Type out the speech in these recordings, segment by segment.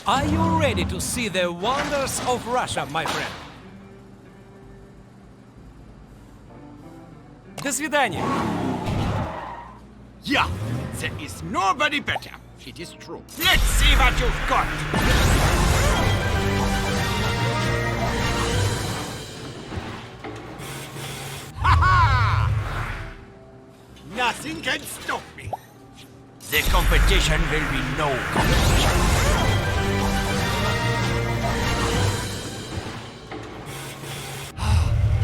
Are you ready to see the wonders of Russia, my friend? До свидания. Yeah, there is nobody better. It is true. Let's see what you've got. Ha ha! Nothing can stop me. The competition will be no competition.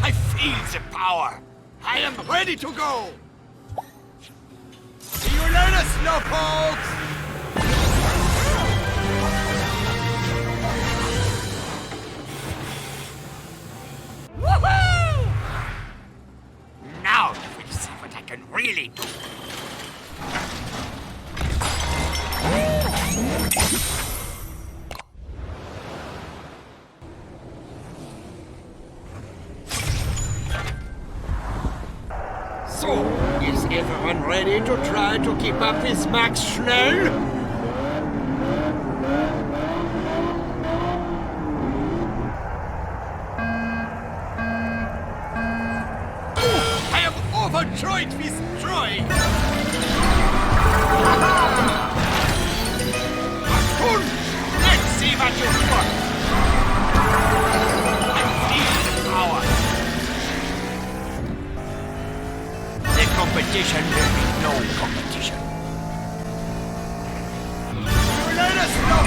I feel the power. I am ready to go. See you later, Slowpokes! Woohoo! Now you will see what I can really do. So, is everyone ready to try to keep up with Max Schnell? I am overjoyed with joy! Good! Let's see what you've got! I feel the power! The competition will be no competition. Let us know!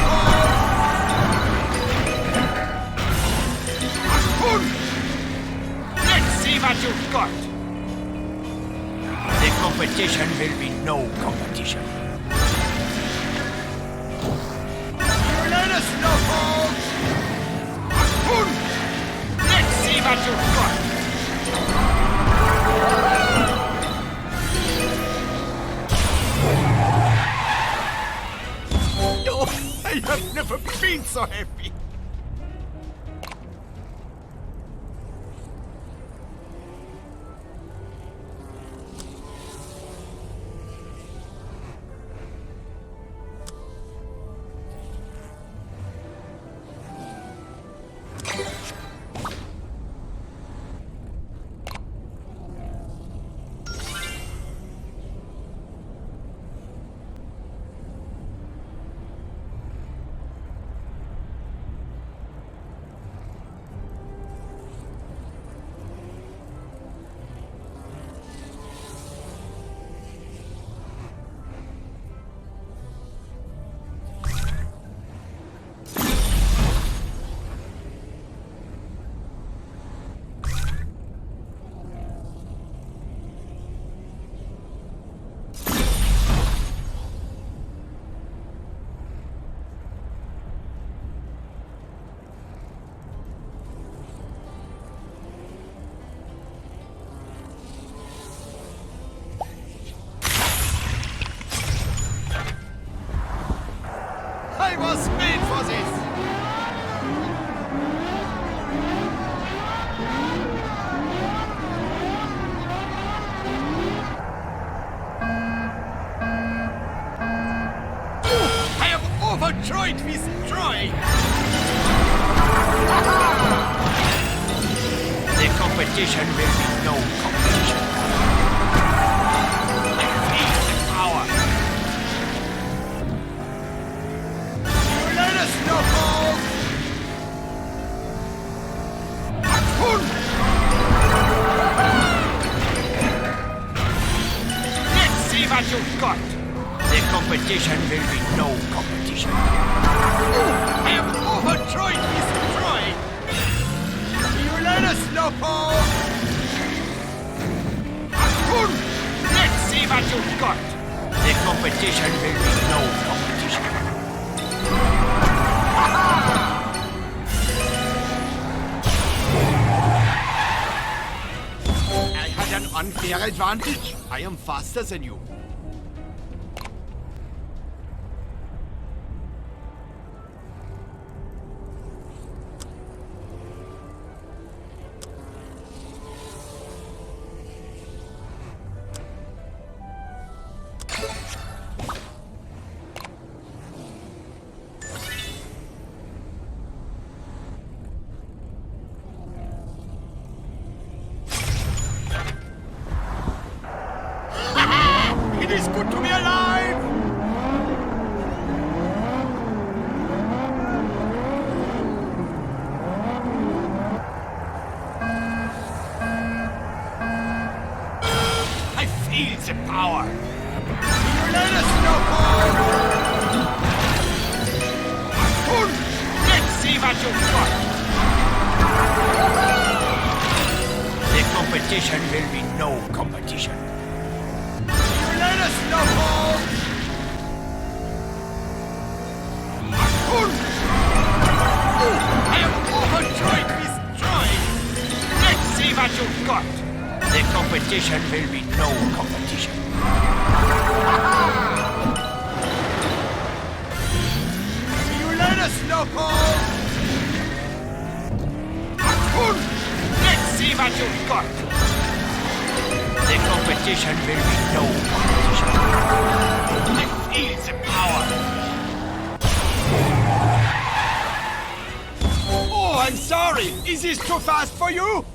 Let's see what you've got! The competition will be no competition. Let us know! Let's see what you've got! I have never been so happy. I was made for this! I am overjoyed with joy! The competition will be no competition. I feel the power! Let us know! Let's see what you've got! The competition will be no competition. I am overjoyed with joy! See you later, Slowpoke! Let's see what you've got! The competition will be no competition. I had an unfair advantage. I am faster than you. competition will be no competition. See you later, Snowball! Let's see what you've got! The competition will be no competition. I feel the power! Oh, I'm sorry! Is this too fast for you?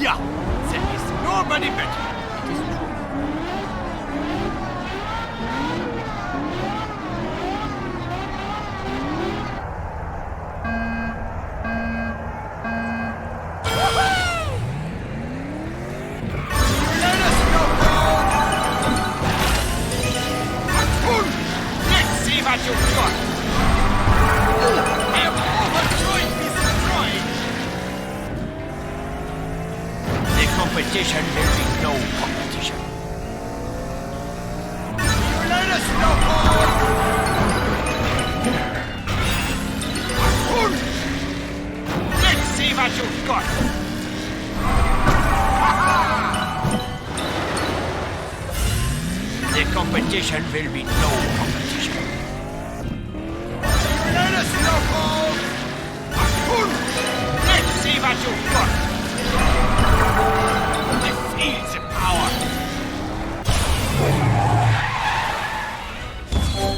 Yeah, there is nobody better. It is true. Let us go home. Let's see what you've got. I am overjoyed with the droid. The competition will be no competition. See you later, Snowball! Let's see what you've got! The competition will be no competition. See you later, Snowball! Let's see what you've got! I feel the power!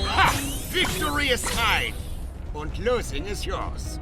Ha! Victory is mine! Und losing is yours.